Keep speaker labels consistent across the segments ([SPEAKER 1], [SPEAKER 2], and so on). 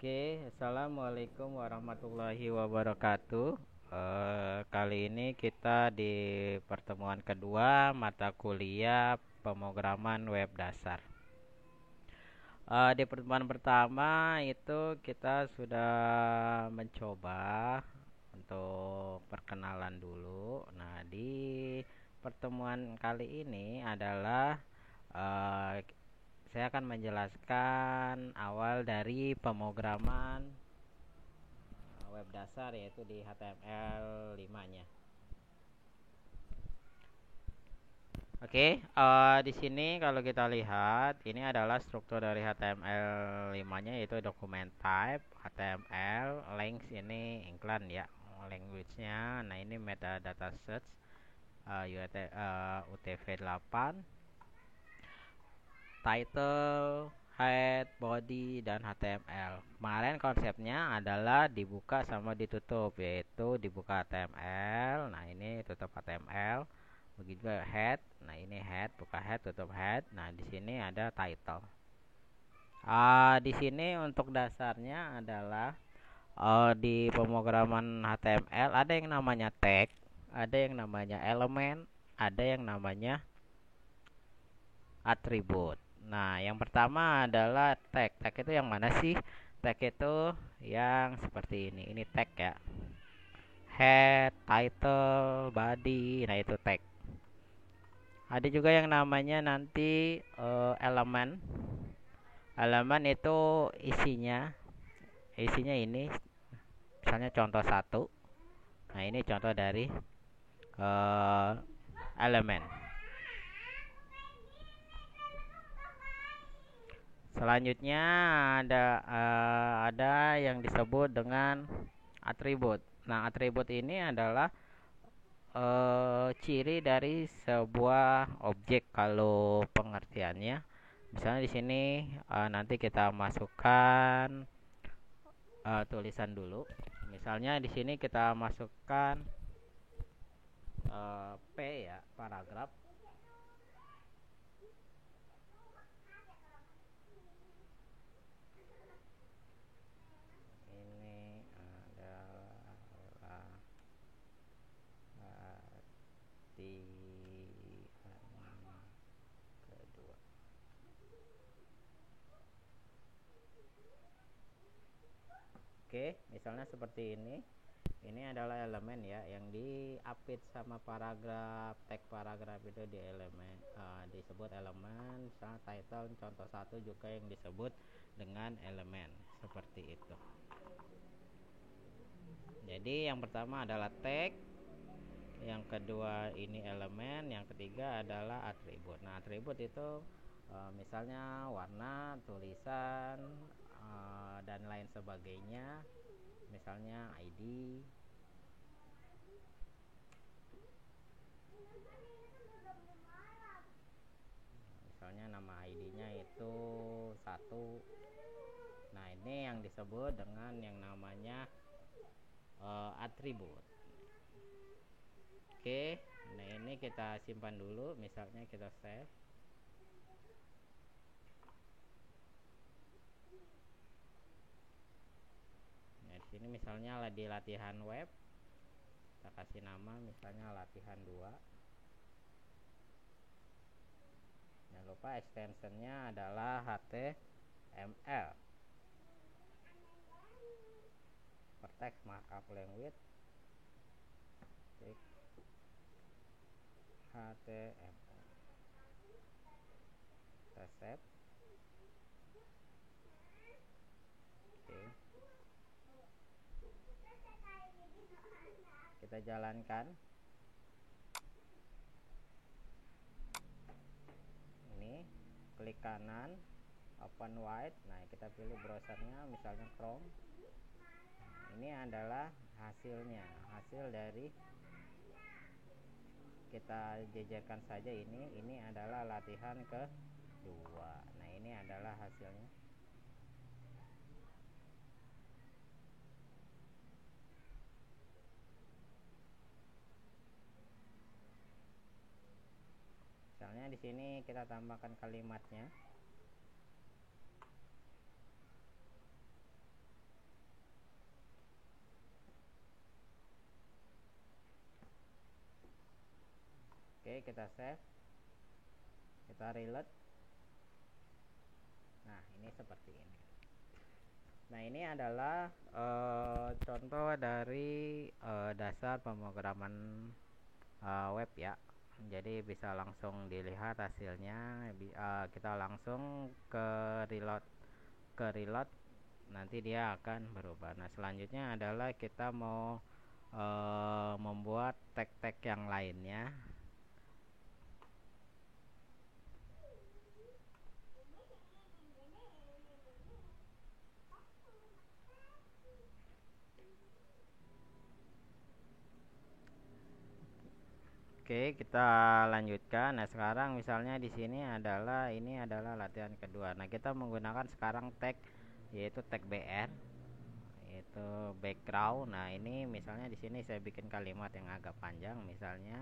[SPEAKER 1] Oke, assalamualaikum warahmatullahi wabarakatuh. Kali ini kita di pertemuan kedua mata kuliah pemrograman web dasar. Di pertemuan pertama itu kita sudah mencoba untuk perkenalan dulu. Nah, di pertemuan kali ini adalah eh, saya akan menjelaskan awal dari pemrograman web dasar, yaitu di HTML 5-nya. Oke, di sini kalau kita lihat, ini adalah struktur dari HTML 5-nya, yaitu document type, HTML, length ini include ya, language-nya. Nah, ini metadata search, UTF-8, title, head, body, dan HTML. Kemarin konsepnya adalah dibuka sama ditutup, yaitu dibuka HTML. Nah, ini tutup HTML. Begitu juga head. Nah, ini head, buka head, tutup head. Nah, di sini ada title. Di sini untuk dasarnya adalah di pemrograman HTML ada yang namanya tag, ada yang namanya elemen, ada yang namanya atribut. Nah, yang pertama adalah tag. Tag itu yang mana sih? Tag itu yang seperti ini. Ini tag ya. Head, title, body. Nah, itu tag. Ada juga yang namanya nanti elemen. Elemen itu isinya. Isinya ini misalnya contoh satu. Nah, ini contoh dari elemen. Selanjutnya ada yang disebut dengan atribut. Nah, atribut ini adalah ciri dari sebuah objek kalau pengertiannya. Misalnya di sini nanti kita masukkan tulisan dulu. Misalnya di sini kita masukkan P ya, paragraf. Ini adalah latihan kedua. Oke, misalnya seperti ini. Ini adalah elemen ya yang diapit sama paragraf. Tag paragraf itu di elemen disebut elemen. Misalnya title contoh satu juga yang disebut dengan elemen seperti itu. Jadi yang pertama adalah tag, yang kedua ini elemen, yang ketiga adalah atribut. Nah, atribut itu misalnya warna, tulisan, dan lain sebagainya. Misalnya ID. Misalnya nama ID-nya itu 1. Nah, ini yang disebut dengan yang namanya atribut. Oke, nah ini kita simpan dulu. Misalnya kita save. Nah, di sini misalnya di latihan web, kita kasih nama misalnya latihan 2. Jangan lupa extensionnya adalah HTML. Vertex markup language HTML. Kita save. Oke. Kita jalankan. Ini klik kanan, open wide. Nah, kita pilih browsernya misalnya Chrome. Ini adalah hasilnya, hasil dari kita jejerkan saja ini adalah latihan kedua. Nah, ini adalah hasilnya. Misalnya di sini kita tambahkan kalimatnya. kita save, kita reload. Nah, ini seperti ini. Nah, ini adalah contoh dari dasar pemrograman web ya. Jadi bisa langsung dilihat hasilnya. Kita langsung ke reload, nanti dia akan berubah. Nah, selanjutnya adalah kita mau membuat tag-tag yang lainnya. Oke, kita lanjutkan. Nah, sekarang misalnya di sini ini adalah latihan kedua. Nah, kita menggunakan sekarang tag, yaitu tag BR, yaitu background. Nah, ini misalnya di sini saya bikin kalimat yang agak panjang, misalnya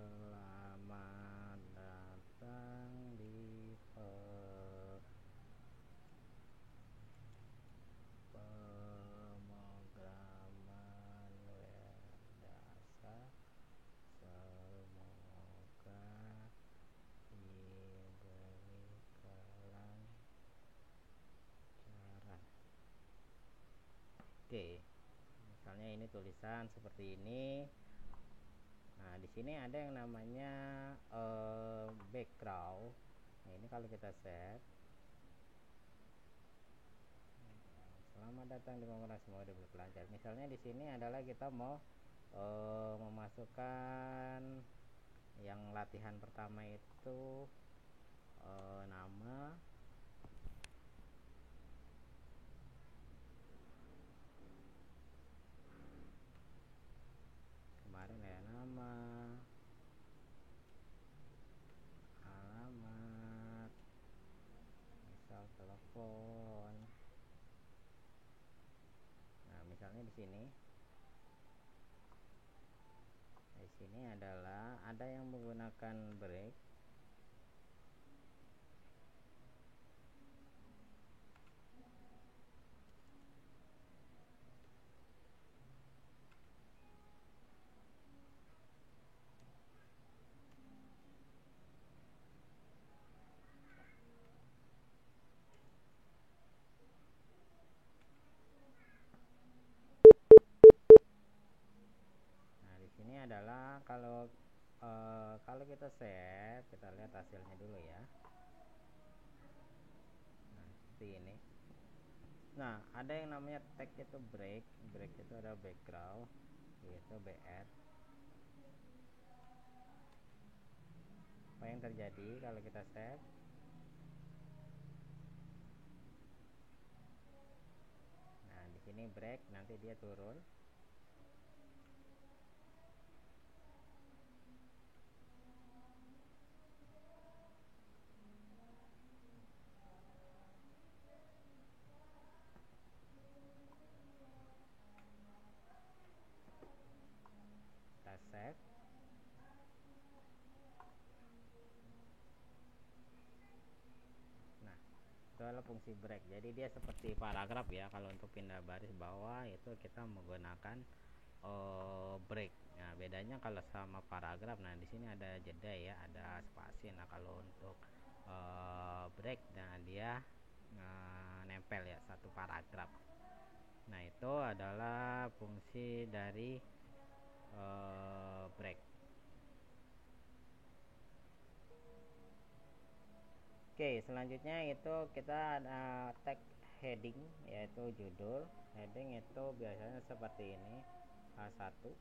[SPEAKER 1] selamat datang di pemrograman web dasar. Semoga diberi kelancaran. Oke, misalnya ini tulisan seperti ini. Nah, di sini ada yang namanya background. Nah, ini kalau kita set, selamat datang di pemrograman, semoga diberi kelancaran. Misalnya di sini adalah kita mau memasukkan yang latihan pertama itu nama, kemarin ya, nama, alamat, misal telepon. Nah, misalnya di sini adalah ada yang menggunakan break. Nah, di sini adalah kalau kita set, kita lihat hasilnya dulu ya. Nah, seperti ini. Nah, ada yang namanya tag itu break itu ada background, yaitu BR. Apa yang terjadi kalau kita set? Nah, di sini break, nanti dia turun. Kita save. Nah, itu adalah fungsi break. Jadi dia seperti paragraf ya. Kalau untuk pindah baris bawah itu kita menggunakan break. Nah, bedanya kalau sama paragraf, nah di sini ada jeda ya, ada spasi. Nah, kalau untuk break, nah dia nempel ya satu paragraf. Nah, itu adalah fungsi dari break. Oke, selanjutnya itu kita ada tag heading, yaitu judul. Heading itu biasanya seperti ini, H1.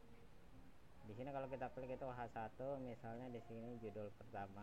[SPEAKER 1] Di sini kalau kita klik itu H1, misalnya di sini judul pertama.